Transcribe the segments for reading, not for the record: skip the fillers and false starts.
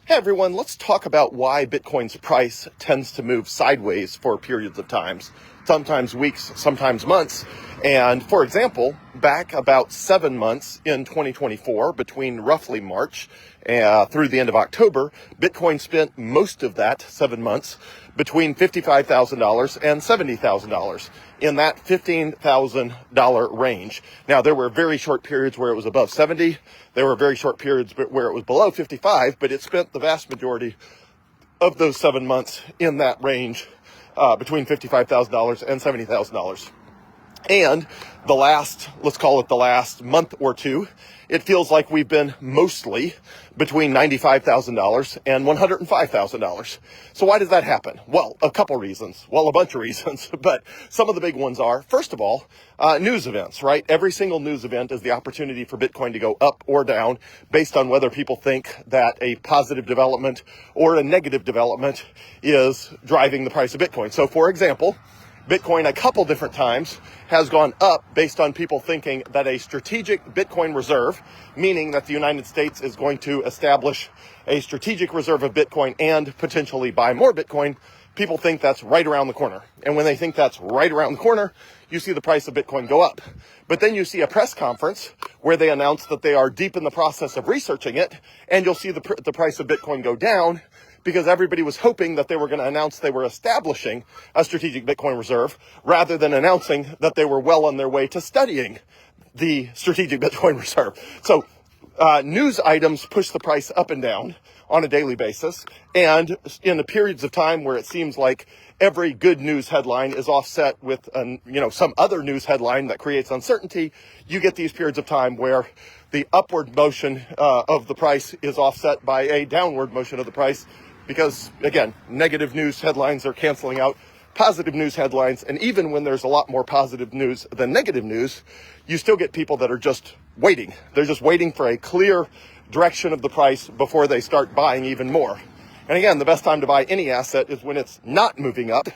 Hey everyone, let's talk about why Bitcoin's price tends to move sideways for periods of times, sometimes weeks, sometimes months. And for example, back about 7 months in 2024, between roughly March through the end of October, Bitcoin spent most of that 7 months between $55,000 and $70,000 in that $15,000 range. Now, there were very short periods where it was above 70. There were very short periods where it was below 55, but it spent the vast majority of those 7 months in that range between $55,000 and $70,000. And let's call it the last month or two, it feels like we've been mostly between $95,000 and $105,000. So why does that happen? Well, a couple reasons. Well, a bunch of reasons, but some of the big ones are, first of all, news events, right? Every single news event is the opportunity for Bitcoin to go up or down based on whether people think that a positive development or a negative development is driving the price of Bitcoin. So for example, Bitcoin a couple different times has gone up based on people thinking that a strategic Bitcoin reserve, meaning that the United States is going to establish a strategic reserve of Bitcoin and potentially buy more Bitcoin, people think that's right around the corner. And when they think that's right around the corner, you see the price of Bitcoin go up. But then you see a press conference where they announce that they are deep in the process of researching it, and you'll see the price of Bitcoin go down, because everybody was hoping that they were going to announce they were establishing a strategic Bitcoin reserve rather than announcing that they were well on their way to studying the strategic Bitcoin reserve. So news items push the price up and down on a daily basis. And in the periods of time where it seems like every good news headline is offset with some other news headline that creates uncertainty, you get these periods of time where the upward motion of the price is offset by a downward motion of the price. Because, again, negative news headlines are canceling out positive news headlines. And even when there's a lot more positive news than negative news, you still get people that are just waiting. They're just waiting for a clear direction of the price before they start buying even more. And again, the best time to buy any asset is when it's not moving up.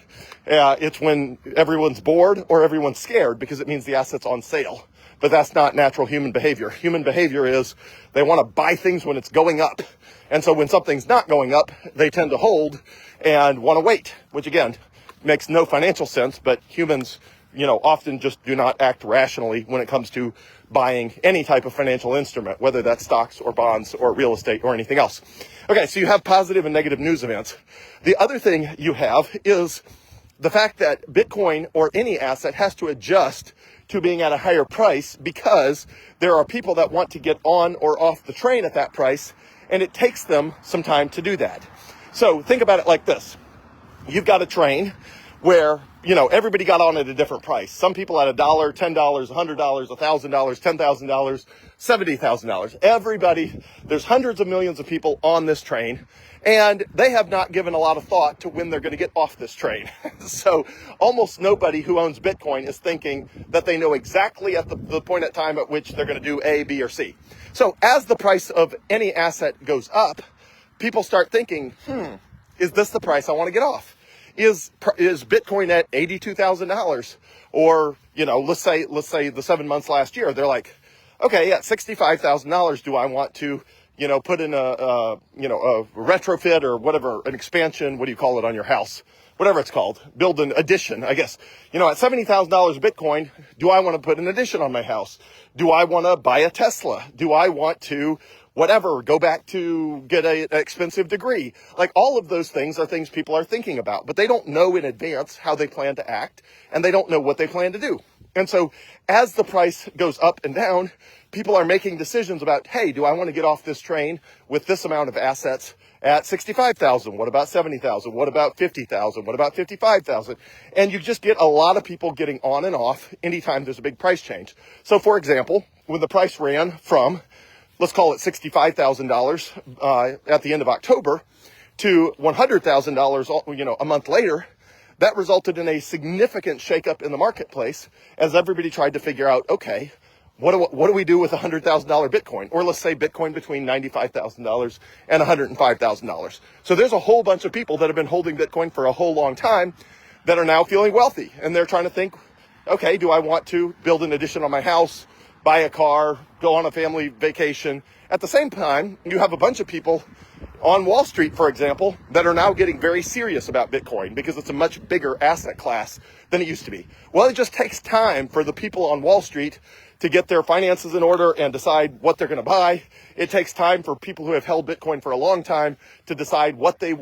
It's when everyone's bored or everyone's scared, because it means the asset's on sale. But that's not natural human behavior. Human behavior is they want to buy things when it's going up. And so when something's not going up, they tend to hold and want to wait, which again, makes no financial sense, but humans, often just do not act rationally when it comes to buying any type of financial instrument, whether that's stocks or bonds or real estate or anything else. Okay, so you have positive and negative news events. The other thing you have is the fact that Bitcoin or any asset has to adjust to being at a higher price because there are people that want to get on or off the train at that price, and it takes them some time to do that. So think about it like this. You've got a train where, everybody got on at a different price. Some people at $1, $10, $100, $1,000, $10,000, $70,000. Everybody, there's hundreds of millions of people on this train, and they have not given a lot of thought to when they're going to get off this train. So almost nobody who owns Bitcoin is thinking that they know exactly at the point at time at which they're going to do A, B, or C. So as the price of any asset goes up, people start thinking, is this the price I want to get off? Is Bitcoin at $82,000? Or, let's say the 7 months last year, they're like, okay, at $65,000, do I want to, put in a retrofit or whatever, an expansion, what do you call it on your house? Whatever it's called, build an addition, I guess. At $70,000 Bitcoin, do I want to put an addition on my house? Do I want to buy a Tesla? Do I want to go back to get an expensive degree? Like, all of those things are things people are thinking about, but they don't know in advance how they plan to act, and they don't know what they plan to do. And so as the price goes up and down, people are making decisions about, hey, do I want to get off this train with this amount of assets at $65,000? What about $70,000? What about $50,000? What about $55,000? And you just get a lot of people getting on and off anytime there's a big price change. So for example, when the price ran from, let's call it $65,000 at the end of October to $100,000, a month later, that resulted in a significant shakeup in the marketplace as everybody tried to figure out, okay, what do we do with $100,000 Bitcoin? Or let's say Bitcoin between $95,000 and $105,000. So there's a whole bunch of people that have been holding Bitcoin for a whole long time that are now feeling wealthy. And they're trying to think, okay, do I want to build an addition on my house, buy a car, go on a family vacation? At the same time, you have a bunch of people on Wall Street, for example, that are now getting very serious about Bitcoin because it's a much bigger asset class than it used to be. Well, it just takes time for the people on Wall Street to get their finances in order and decide what they're going to buy. It takes time for people who have held Bitcoin for a long time to decide what they,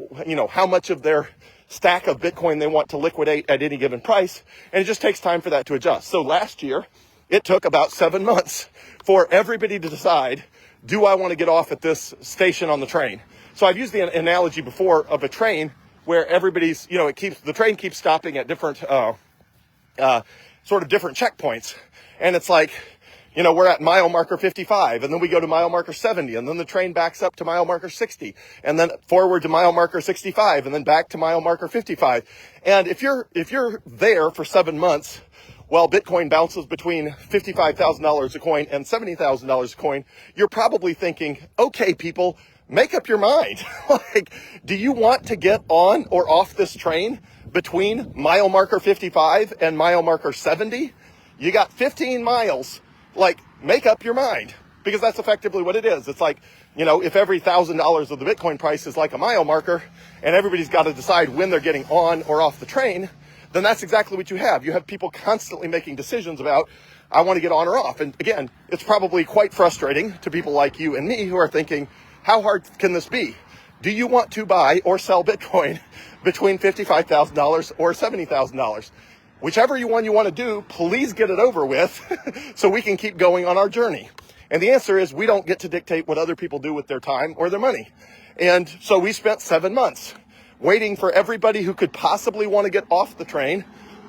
how much of their stack of Bitcoin they want to liquidate at any given price. And it just takes time for that to adjust. So last year, it took about 7 months for everybody to decide, do I want to get off at this station on the train? So I've used the analogy before of a train where everybody's, the train keeps stopping at different, sort of different checkpoints. And it's like, we're at mile marker 55, and then we go to mile marker 70, and then the train backs up to mile marker 60, and then forward to mile marker 65, and then back to mile marker 55. And if you're there for 7 months, while Bitcoin bounces between $55,000 a coin and $70,000 a coin, you're probably thinking, okay, people, make up your mind. Like, do you want to get on or off this train between mile marker 55 and mile marker 70? You got 15 miles. Like, make up your mind, because that's effectively what it is. It's like, if every $1,000 of the Bitcoin price is like a mile marker and everybody's got to decide when they're getting on or off the train, then that's exactly what you have. You have people constantly making decisions about, I want to get on or off. And again, it's probably quite frustrating to people like you and me who are thinking, how hard can this be? Do you want to buy or sell Bitcoin between $55,000 or $70,000? Whichever one you want to do, please get it over with so we can keep going on our journey. And the answer is we don't get to dictate what other people do with their time or their money. And so we spent 7 months waiting for everybody who could possibly want to get off the train,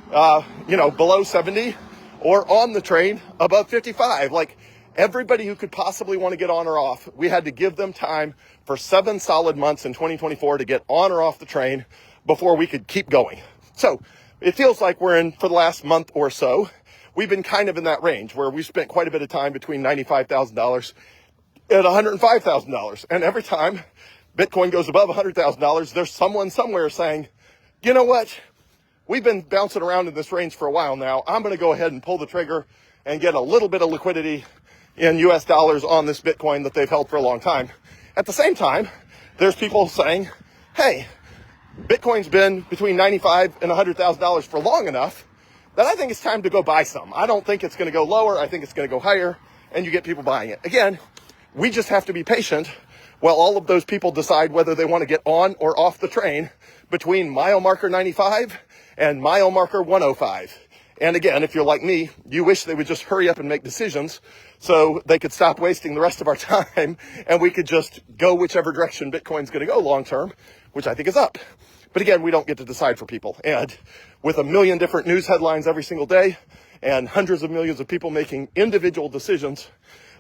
below 70 or on the train above 55. Like, everybody who could possibly want to get on or off, we had to give them time for 7 solid months in 2024 to get on or off the train before we could keep going. So it feels like for the last month or so, we've been kind of in that range where we spent quite a bit of time between $95,000 and $105,000. And every time Bitcoin goes above $100,000, there's someone somewhere saying, you know what? We've been bouncing around in this range for a while now. I'm going to go ahead and pull the trigger and get a little bit of liquidity in US dollars on this Bitcoin that they've held for a long time. At the same time, there's people saying, hey, Bitcoin's been between $95,000 and $100,000 for long enough that I think it's time to go buy some. I don't think it's going to go lower. I think it's going to go higher, and you get people buying it. Again, we just have to be patient while all of those people decide whether they want to get on or off the train between mile marker 95 and mile marker 105. And again, if you're like me, you wish they would just hurry up and make decisions so they could stop wasting the rest of our time and we could just go whichever direction Bitcoin's going to go long term, which I think is up. But again, we don't get to decide for people. And with a million different news headlines every single day and hundreds of millions of people making individual decisions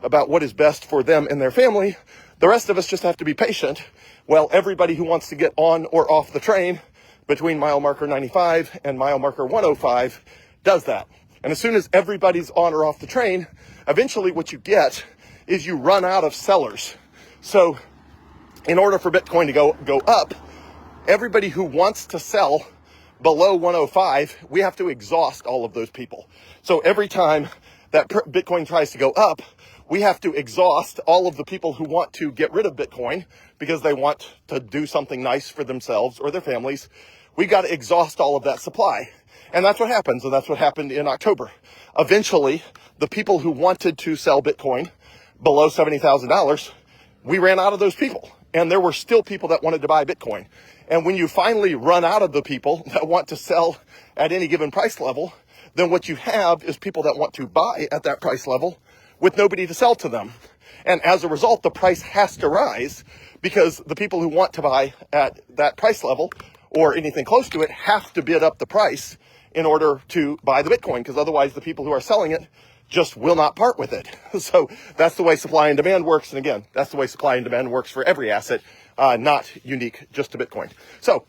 about what is best for them and their family, the rest of us just have to be patient while everybody who wants to get on or off the train between mile marker 95 and mile marker 105 does that. And as soon as everybody's on or off the train, eventually what you get is you run out of sellers. So in order for Bitcoin to go up, everybody who wants to sell below 105, we have to exhaust all of those people. So every time that Bitcoin tries to go up, we have to exhaust all of the people who want to get rid of Bitcoin because they want to do something nice for themselves or their families. We got to exhaust all of that supply. And that's what happens, and that's what happened in October. Eventually, the people who wanted to sell Bitcoin below $70,000, we ran out of those people. And there were still people that wanted to buy Bitcoin. And when you finally run out of the people that want to sell at any given price level, then what you have is people that want to buy at that price level with nobody to sell to them. And as a result, the price has to rise because the people who want to buy at that price level or anything close to it have to bid up the price in order to buy the Bitcoin, because otherwise the people who are selling it just will not part with it. So that's the way supply and demand works. And again, that's the way supply and demand works for every asset, not unique just to Bitcoin. So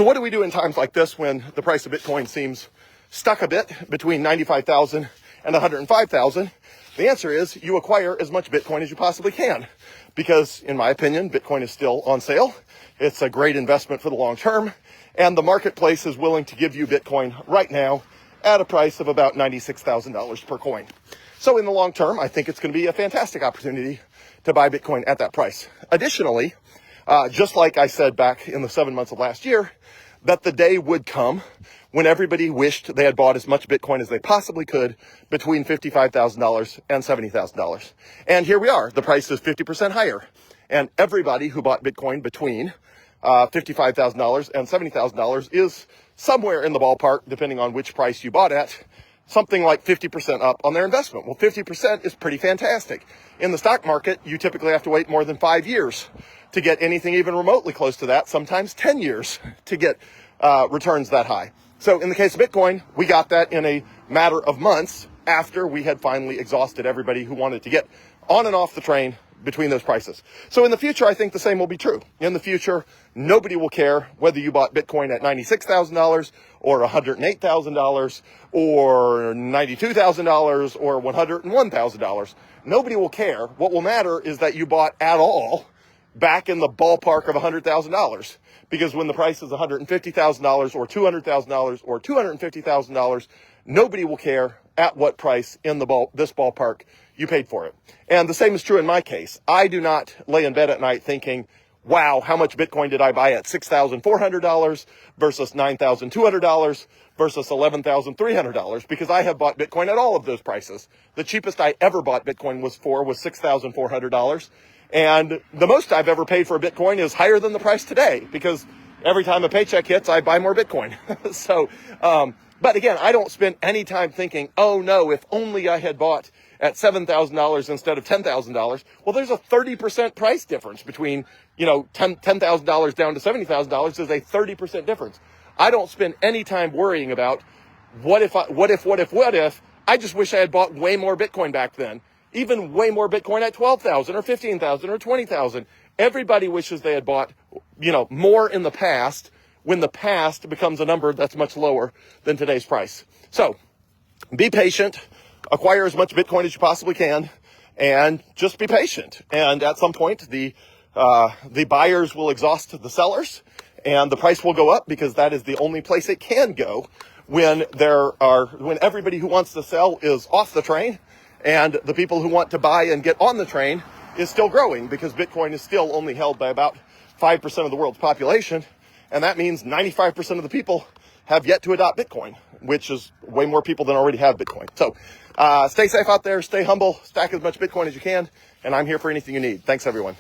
what do we do in times like this when the price of Bitcoin seems stuck a bit between 95,000 and 105,000? The answer is you acquire as much Bitcoin as you possibly can, because in my opinion, Bitcoin is still on sale. It's a great investment for the long term. And the marketplace is willing to give you Bitcoin right now at a price of about $96,000 per coin. So in the long term, I think it's going to be a fantastic opportunity to buy Bitcoin at that price. Additionally, Just like I said back in the 7 months of last year, that the day would come when everybody wished they had bought as much Bitcoin as they possibly could between $55,000 and $70,000. And here we are. The price is 50% higher. And everybody who bought Bitcoin between $55,000 and $70,000 is somewhere in the ballpark, depending on which price you bought at, something like 50% up on their investment. Well, 50% is pretty fantastic. In the stock market, you typically have to wait more than 5 years to get anything even remotely close to that, sometimes 10 years to get returns that high. So in the case of Bitcoin, we got that in a matter of months after we had finally exhausted everybody who wanted to get on and off the train between those prices. So in the future, I think the same will be true. In the future, nobody will care whether you bought Bitcoin at $96,000 or $108,000 or $92,000 or $101,000. Nobody will care. What will matter is that you bought at all back in the ballpark of $100,000. Because when the price is $150,000 or $200,000 or $250,000, nobody will care at what price in this ballpark you paid for it. And the same is true in my case. I do not lay in bed at night thinking, wow, how much Bitcoin did I buy at $6,400 versus $9,200 versus $11,300? Because I have bought Bitcoin at all of those prices. The cheapest I ever bought Bitcoin was $6,400. And the most I've ever paid for a Bitcoin is higher than the price today, because every time a paycheck hits, I buy more Bitcoin. So, but again, I don't spend any time thinking, oh no, if only I had bought at $7,000 instead of $10,000. Well, there's a 30% price difference between, $10,000 down to $70,000 is a 30% difference. I don't spend any time worrying about what if. I just wish I had bought way more Bitcoin back then. Even way more Bitcoin at 12,000 or 15,000 or 20,000. Everybody wishes they had bought, more in the past, when the past becomes a number that's much lower than today's price. So be patient, acquire as much Bitcoin as you possibly can, and just be patient. And at some point, the buyers will exhaust the sellers, and the price will go up, because that is the only place it can go when everybody who wants to sell is off the train. And the people who want to buy and get on the train is still growing, because Bitcoin is still only held by about 5% of the world's population. And that means 95% of the people have yet to adopt Bitcoin, which is way more people than already have Bitcoin. So stay safe out there, stay humble, stack as much Bitcoin as you can. And I'm here for anything you need. Thanks, everyone.